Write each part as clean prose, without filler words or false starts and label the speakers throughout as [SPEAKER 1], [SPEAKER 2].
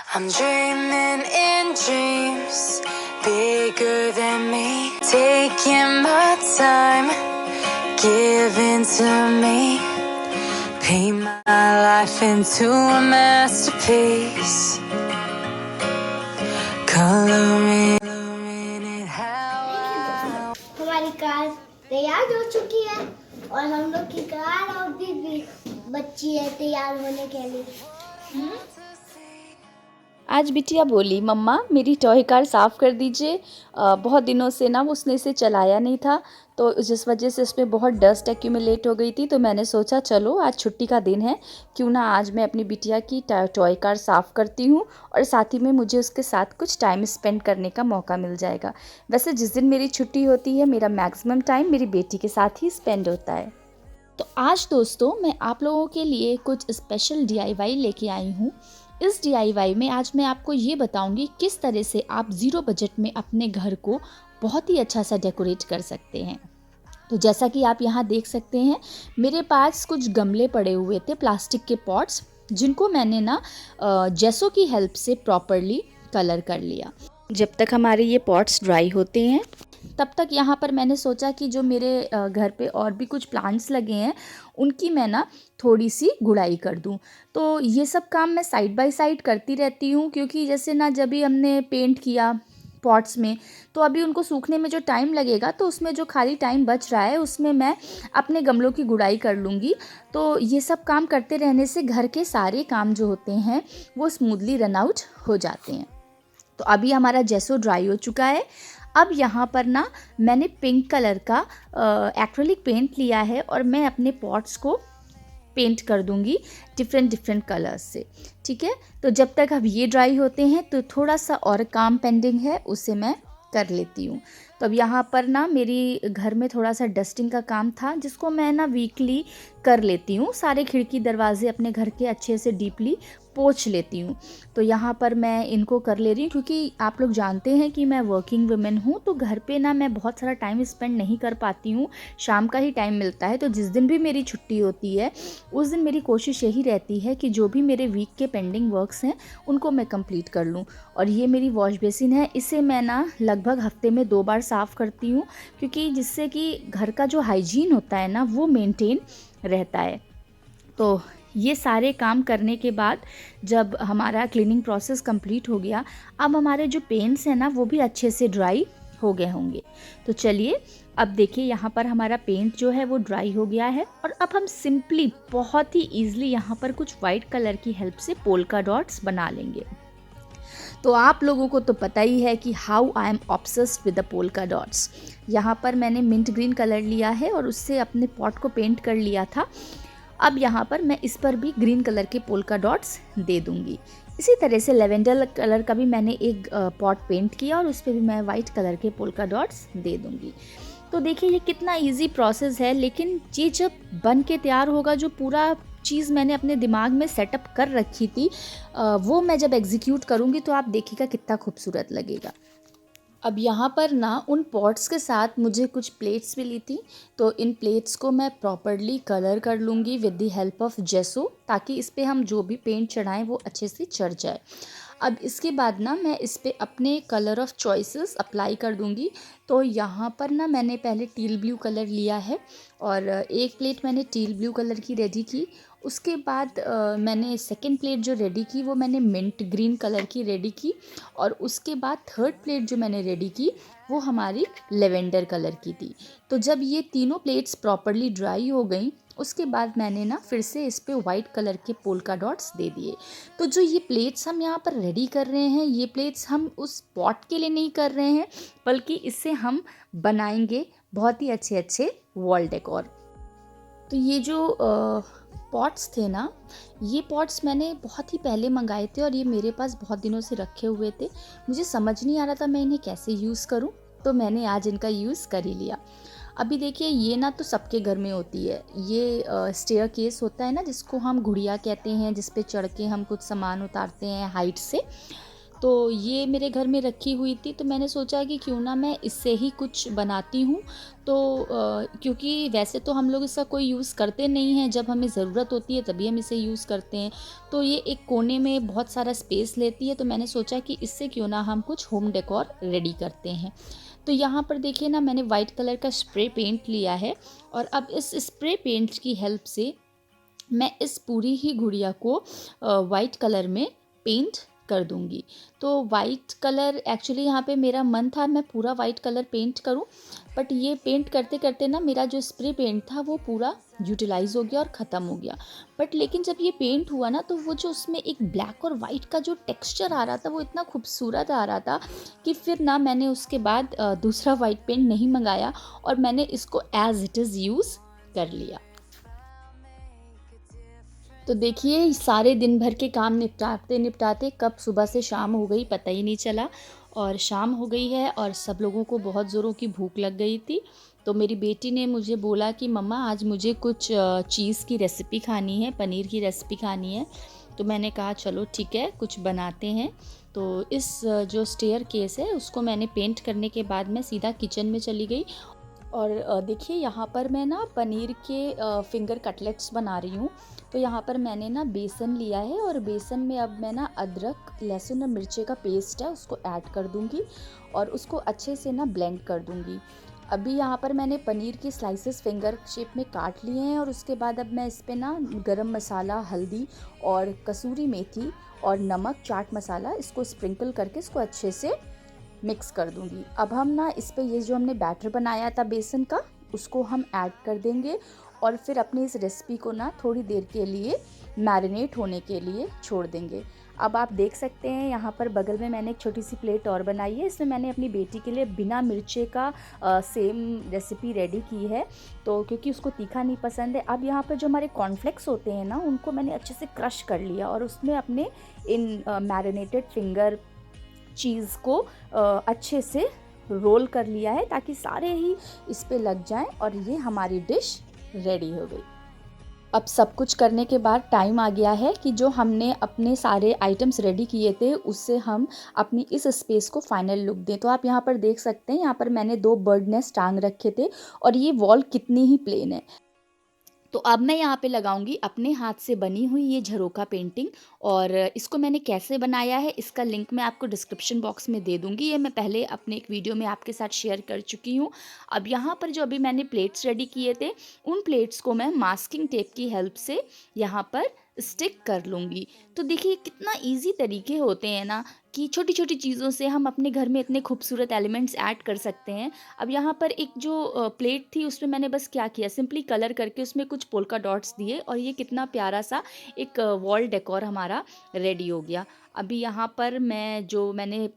[SPEAKER 1] I'm dreaming in dreams bigger than me, taking my time, giving to me, paint my life into a masterpiece, coloring it how
[SPEAKER 2] हमारी car तैयार हो चुकी है और हम लोग की कार अभी भी बच्ची है तैयार होने के लिए।
[SPEAKER 3] आज बिटिया बोली मम्मा मेरी टॉय कार साफ़ कर दीजिए। बहुत दिनों से ना उसने इसे चलाया नहीं था, तो जिस वजह से इसमें बहुत डस्ट एक्यूमुलेट हो गई थी। तो मैंने सोचा चलो आज छुट्टी का दिन है, क्यों ना आज मैं अपनी बिटिया की टॉय कार साफ़ करती हूँ और साथ ही में मुझे उसके साथ कुछ टाइम स्पेंड करने का मौका मिल जाएगा। वैसे जिस दिन मेरी छुट्टी होती है मेरा मैक्सिमम टाइम मेरी बेटी के साथ ही स्पेंड होता है। तो आज दोस्तों मैं आप लोगों के लिए कुछ स्पेशल DIY लेके आई हूँ। इस DIY में आज मैं आपको ये बताऊंगी किस तरह से आप ज़ीरो बजट में अपने घर को बहुत ही अच्छा सा डेकोरेट कर सकते हैं। तो जैसा कि आप यहाँ देख सकते हैं मेरे पास कुछ गमले पड़े हुए थे, प्लास्टिक के पॉट्स, जिनको मैंने ना जेसो की हेल्प से प्रॉपरली कलर कर लिया। जब तक हमारे ये पॉट्स ड्राई होते हैं तब तक यहाँ पर मैंने सोचा कि जो मेरे घर पे और भी कुछ प्लांट्स लगे हैं उनकी मैं ना थोड़ी सी गुड़ाई कर दूँ। तो ये सब काम मैं साइड बाय साइड करती रहती हूँ, क्योंकि जैसे ना जब भी हमने पेंट किया पॉट्स में तो अभी उनको सूखने में जो टाइम लगेगा, तो उसमें जो खाली टाइम बच रहा है उसमें मैं अपने गमलों की गुड़ाई कर लूँगी। तो ये सब काम करते रहने से घर के सारे काम जो होते हैं वो स्मूथली रन आउट हो जाते हैं। तो अभी हमारा जेसो ड्राई हो चुका है। अब यहाँ पर ना मैंने पिंक कलर का एक्रेलिक पेंट लिया है और मैं अपने पॉट्स को पेंट कर दूँगी डिफरेंट कलर्स से। ठीक है, तो जब तक अब ये ड्राई होते हैं तो थोड़ा सा और काम पेंडिंग है, उसे मैं कर लेती हूँ। तो अब यहाँ पर ना मेरी घर में थोड़ा सा डस्टिंग का काम था, जिसको मैं ना वीकली कर लेती हूँ। सारे खिड़की दरवाजे अपने घर के अच्छे से डीपली पोंछ लेती हूँ। तो यहाँ पर मैं इनको कर ले रही हूँ, क्योंकि आप लोग जानते हैं कि मैं वर्किंग वुमेन हूँ, तो घर पे ना मैं बहुत सारा टाइम स्पेंड नहीं कर पाती हूँ, शाम का ही टाइम मिलता है। तो जिस दिन भी मेरी छुट्टी होती है उस दिन मेरी कोशिश यही रहती है कि जो भी मेरे वीक के पेंडिंग वर्क्स हैं उनको मैं कंप्लीट कर लूँ। और ये मेरी वॉश बेसिन है, इसे मैं ना लगभग हफ्ते में 2 बार साफ़ करती हूँ, क्योंकि जिससे कि घर का जो हाइजीन होता है ना वो मेंटेन रहता है। तो ये सारे काम करने के बाद जब हमारा क्लीनिंग प्रोसेस कंप्लीट हो गया, अब हमारे जो पेंट्स हैं ना वो भी अच्छे से ड्राई हो गए होंगे। तो चलिए अब देखिए यहाँ पर हमारा पेंट जो है वो ड्राई हो गया है और अब हम सिंपली बहुत ही ईजिली यहाँ पर कुछ वाइट कलर की हेल्प से पोल्का डॉट्स बना लेंगे। तो आप लोगों को तो पता ही है कि how I am obsessed with the polka dots. यहाँ पर मैंने मिंट ग्रीन कलर लिया है और उससे अपने पॉट को पेंट कर लिया था। अब यहाँ पर मैं इस पर भी ग्रीन कलर के पोल्का डॉट्स दे दूँगी। इसी तरह से लेवेंडर कलर का भी मैंने एक पॉट पेंट किया और उस पर भी मैं वाइट कलर के पोल्का डॉट्स दे दूँगी। तो देखिए ये कितना इजी प्रोसेस है, लेकिन ये जब बन के तैयार होगा, जो पूरा चीज़ मैंने अपने दिमाग में सेटअप कर रखी थी वो मैं जब एग्जीक्यूट करूँगी तो आप देखिएगा कितना खूबसूरत लगेगा। अब यहाँ पर ना उन पॉट्स के साथ मुझे कुछ प्लेट्स भी ली थी, तो इन प्लेट्स को मैं प्रॉपरली कलर कर लूँगी विद द हेल्प ऑफ जेसो, ताकि इस पर हम जो भी पेंट चढ़ाएं वो अच्छे से चढ़ जाए। अब इसके बाद ना मैं इस पर अपने कलर ऑफ चॉइसेस अप्लाई कर दूँगी। तो यहाँ पर ना मैंने पहले टील ब्लू कलर लिया है और एक प्लेट मैंने टील ब्लू कलर की रेडी की। उसके बाद मैंने सेकंड प्लेट जो रेडी की वो मैंने मिंट ग्रीन कलर की रेडी की और उसके बाद थर्ड प्लेट जो मैंने रेडी की वो हमारी लेवेंडर कलर की थी। तो जब ये तीनों प्लेट्स प्रॉपरली ड्राई हो गई उसके बाद मैंने ना फिर से इस पे वाइट कलर के पोल्का डॉट्स दे दिए। तो जो ये प्लेट्स हम यहाँ पर रेडी कर रहे हैं, ये प्लेट्स हम उस पॉट के लिए नहीं कर रहे हैं, बल्कि इससे हम बनाएंगे बहुत ही अच्छे अच्छे वॉल डेकोर। तो ये जो पॉट्स थे ना, ये पॉट्स मैंने बहुत ही पहले मंगाए थे और ये मेरे पास बहुत दिनों से रखे हुए थे। मुझे समझ नहीं आ रहा था मैं इन्हें कैसे यूज़ करूं, तो मैंने आज इनका यूज़ कर ही लिया। अभी देखिए ये ना तो सबके घर में होती है, ये स्टेयर केस होता है ना जिसको हम गुड़िया कहते हैं, जिस पे चढ़ के हम कुछ सामान उतारते हैं हाइट से। तो ये मेरे घर में रखी हुई थी, तो मैंने सोचा कि क्यों ना मैं इससे ही कुछ बनाती हूँ। तो क्योंकि वैसे तो हम लोग इसका कोई यूज़ करते नहीं हैं, जब हमें ज़रूरत होती है तभी हम इसे यूज़ करते हैं। तो ये एक कोने में बहुत सारा स्पेस लेती है, तो मैंने सोचा कि इससे क्यों ना हम कुछ होम डेकोर रेडी करते हैं। तो यहाँ पर देखिए ना, मैंने वाइट कलर का स्प्रे पेंट लिया है और अब इस स्प्रे पेंट की हेल्प से मैं इस पूरी ही गुड़िया को वाइट कलर में पेंट कर दूंगी। तो वाइट कलर एक्चुअली यहाँ पे मेरा मन था मैं पूरा वाइट कलर पेंट करूँ, बट ये पेंट करते करते ना मेरा जो स्प्रे पेंट था वो पूरा यूटिलाइज हो गया और ख़त्म हो गया। बट लेकिन जब ये पेंट हुआ ना, तो वो जो उसमें एक ब्लैक और वाइट का जो टेक्सचर आ रहा था वो इतना खूबसूरत आ रहा था कि फिर ना मैंने उसके बाद दूसरा वाइट पेंट नहीं मंगाया और मैंने इसको एज इट इज़ यूज़ कर लिया। तो देखिए सारे दिन भर के काम निपटाते निपटाते कब सुबह से शाम हो गई पता ही नहीं चला, और शाम हो गई है और सब लोगों को बहुत ज़ोरों की भूख लग गई थी। तो मेरी बेटी ने मुझे बोला कि मम्मा आज मुझे कुछ चीज़ की रेसिपी खानी है, पनीर की रेसिपी खानी है। तो मैंने कहा चलो ठीक है कुछ बनाते हैं। तो इस जो स्टेयर केस है उसको मैंने पेंट करने के बाद मैं सीधा किचन में चली गई। और देखिए यहाँ पर मैं ना पनीर के फिंगर कटलेट्स बना रही हूँ। तो यहाँ पर मैंने ना बेसन लिया है और बेसन में अब मैं ना अदरक, लहसुन और मिर्ची का पेस्ट है उसको ऐड कर दूँगी और उसको अच्छे से ना ब्लेंड कर दूँगी। अभी यहाँ पर मैंने पनीर की स्लाइसेस फिंगर शेप में काट लिए हैं और उसके बाद अब मैं इस पे ना गरम मसाला, हल्दी और कसूरी मेथी और नमक, चाट मसाला इसको स्प्रिंकल करके इसको अच्छे से मिक्स कर दूंगी। अब हम ना इस पे ये जो हमने बैटर बनाया था बेसन का उसको हम ऐड कर देंगे और फिर अपनी इस रेसिपी को ना थोड़ी देर के लिए मैरिनेट होने के लिए छोड़ देंगे। अब आप देख सकते हैं यहाँ पर बगल में मैंने एक छोटी सी प्लेट और बनाई है, इसमें मैंने अपनी बेटी के लिए बिना मिर्चे का सेम रेसिपी रेडी की है, तो क्योंकि उसको तीखा नहीं पसंद है। अब यहाँ पर जो हमारे कॉर्नफ्लेक्स होते हैं ना उनको मैंने अच्छे से क्रश कर लिया और उसमें अपने इन मैरिनेटेड फिंगर चीज़ को अच्छे से रोल कर लिया है ताकि सारे ही इस पे लग जाएं और ये हमारी डिश रेडी हो गई। अब सब कुछ करने के बाद टाइम आ गया है कि जो हमने अपने सारे आइटम्स रेडी किए थे उससे हम अपनी इस स्पेस को फाइनल लुक दें। तो आप यहाँ पर देख सकते हैं यहाँ पर मैंने 2 बर्ड नेस्ट टांग रखे थे और ये वॉल कितनी ही प्लेन है। तो अब मैं यहाँ पे लगाऊंगी अपने हाथ से बनी हुई ये झरोखा पेंटिंग, और इसको मैंने कैसे बनाया है इसका लिंक मैं आपको डिस्क्रिप्शन बॉक्स में दे दूंगी। ये मैं पहले अपने एक वीडियो में आपके साथ शेयर कर चुकी हूँ। अब यहाँ पर जो अभी मैंने प्लेट्स रेडी किए थे उन प्लेट्स को मैं मास्किंग टेप की हेल्प से यहाँ पर स्टिक कर लूँगी। तो देखिए कितना इजी तरीके होते हैं ना कि छोटी छोटी चीज़ों से हम अपने घर में इतने खूबसूरत एलिमेंट्स ऐड कर सकते हैं। अब यहाँ पर एक जो प्लेट थी उसमें मैंने बस क्या किया, सिंपली कलर करके उसमें कुछ पोल्का डॉट्स दिए और ये कितना प्यारा सा एक वॉल डेकोर हमारा रेडी हो गया। अभी यहाँ पर मैंने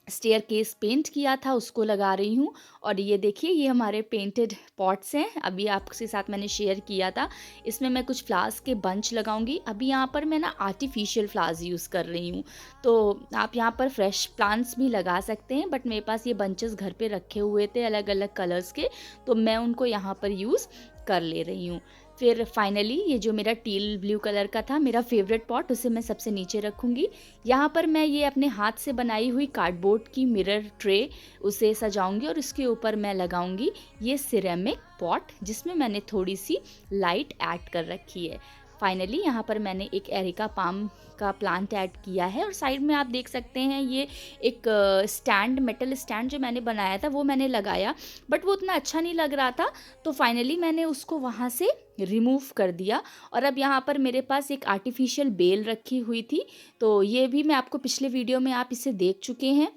[SPEAKER 3] स्टेयर केस पेंट किया था उसको लगा रही हूँ और ये देखिए ये हमारे पेंटेड पॉट्स हैं, अभी आपके साथ मैंने शेयर किया था। इसमें मैं कुछ फ्लावर्स के बंच लगाऊंगी। अभी यहाँ पर मैं ना आर्टिफिशियल फ्लावर्स यूज़ कर रही हूँ, तो आप यहाँ पर फ्रेश प्लांट्स भी लगा सकते हैं, बट मेरे पास ये बंचेस घर पे रखे हुए थे अलग अलग कलर्स के, तो मैं उनको यहाँ पर यूज़ कर ले रही हूँ। फिर फाइनली ये जो मेरा टील ब्लू कलर का था मेरा फेवरेट पॉट, उसे मैं सबसे नीचे रखूँगी। यहाँ पर मैं ये अपने हाथ से बनाई हुई कार्डबोर्ड की मिरर ट्रे उसे सजाऊंगी और उसके ऊपर मैं लगाऊंगी ये सिरेमिक पॉट जिसमें मैंने थोड़ी सी लाइट ऐड कर रखी है। फाइनली यहाँ पर मैंने एक एरिका पाम का प्लांट ऐड किया है और साइड में आप देख सकते हैं ये एक स्टैंड, मेटल स्टैंड जो मैंने बनाया था वो मैंने लगाया, बट वो उतना अच्छा नहीं लग रहा था, तो फाइनली मैंने उसको वहाँ से रिमूव कर दिया। और अब यहाँ पर मेरे पास एक आर्टिफिशियल बेल रखी हुई थी, तो ये भी मैं आपको पिछले वीडियो में आप इसे देख चुके हैं।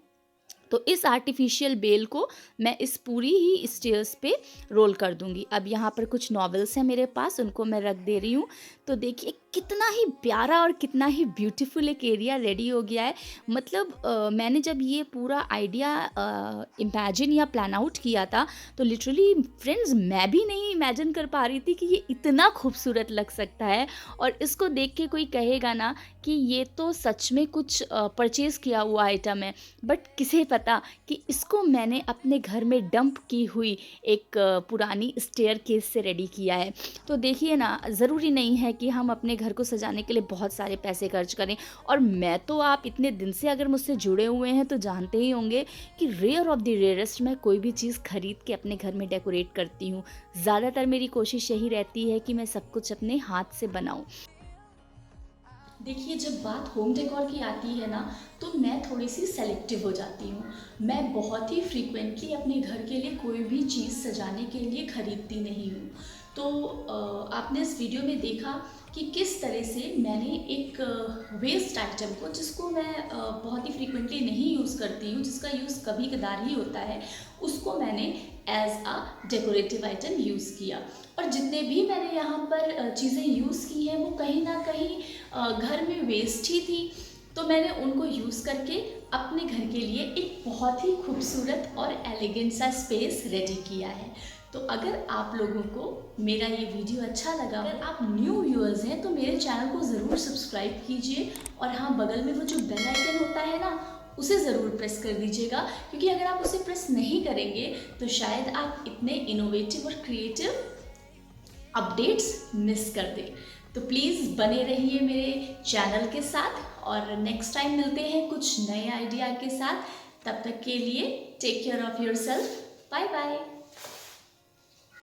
[SPEAKER 3] तो इस आर्टिफिशियल बेल को मैं इस पूरी ही स्टेयर्स पे रोल कर दूंगी। अब यहाँ पर कुछ नॉवेल्स हैं मेरे पास, उनको मैं रख दे रही हूँ। तो देखिए कितना ही प्यारा और कितना ही ब्यूटीफुल एक एरिया रेडी हो गया है। मतलब मैंने जब ये पूरा आइडिया इमेजिन या प्लान आउट किया था तो लिटरली फ्रेंड्स मैं भी नहीं इमेजिन कर पा रही थी कि ये इतना खूबसूरत लग सकता है, और इसको देख के कोई कहेगा ना कि ये तो सच में कुछ परचेज़ किया हुआ आइटम है, बट किसे पता कि इसको मैंने अपने घर में डंप की हुई एक पुरानी स्टेयर केस से रेडी किया है। तो देखिए ना, ज़रूरी नहीं है कि हम अपने घर को सजाने के लिए बहुत सारे पैसे खर्च करें। और मैं तो, आप इतने दिन से अगर मुझसे जुड़े हुए हैं तो जानते ही होंगे कि रेयर ऑफ द रेयरेस्ट मैं कोई भी चीज़ खरीद के अपने घर में डेकोरेट करती हूँ। ज़्यादातर मेरी कोशिश यही रहती है कि मैं सब कुछ अपने हाथ से बनाऊँ। देखिए, जब बात होम डेकोर की आती है ना, तो मैं थोड़ी सी सेलेक्टिव हो जाती हूँ। मैं बहुत ही फ्रीक्वेंटली अपने घर के लिए कोई भी चीज़ सजाने के लिए ख़रीदती नहीं हूँ। तो आपने इस वीडियो में देखा कि किस तरह से मैंने एक वेस्ट आइटम को, जिसको मैं बहुत ही फ्रीक्वेंटली नहीं यूज़ करती हूँ, जिसका यूज़ कभी कदार ही होता है, उसको मैंने as a decorative item use किया। और जितने भी मैंने यहाँ पर चीज़ें यूज़ की हैं वो कहीं ना कहीं घर में वेस्ट ही थी, तो मैंने उनको यूज़ करके अपने घर के लिए एक बहुत ही खूबसूरत और एलिगेंट सा स्पेस रेडी किया है। तो अगर आप लोगों को मेरा ये वीडियो अच्छा लगा, अगर आप न्यू व्यूअर्स हैं तो मेरे चैनल को ज़रूर सब्सक्राइब कीजिए, और हाँ, बगल में वो जो बेल आइकन होता है ना, उसे ज़रूर प्रेस कर दीजिएगा, क्योंकि अगर आप उसे प्रेस नहीं करेंगे तो शायद आप इतने इनोवेटिव और क्रिएटिव अपडेट्स मिस कर दें। तो प्लीज़ बने रहिए मेरे चैनल के साथ, और नेक्स्ट टाइम मिलते हैं कुछ नए आइडिया के साथ। तब तक के लिए take care of yourself. Bye bye.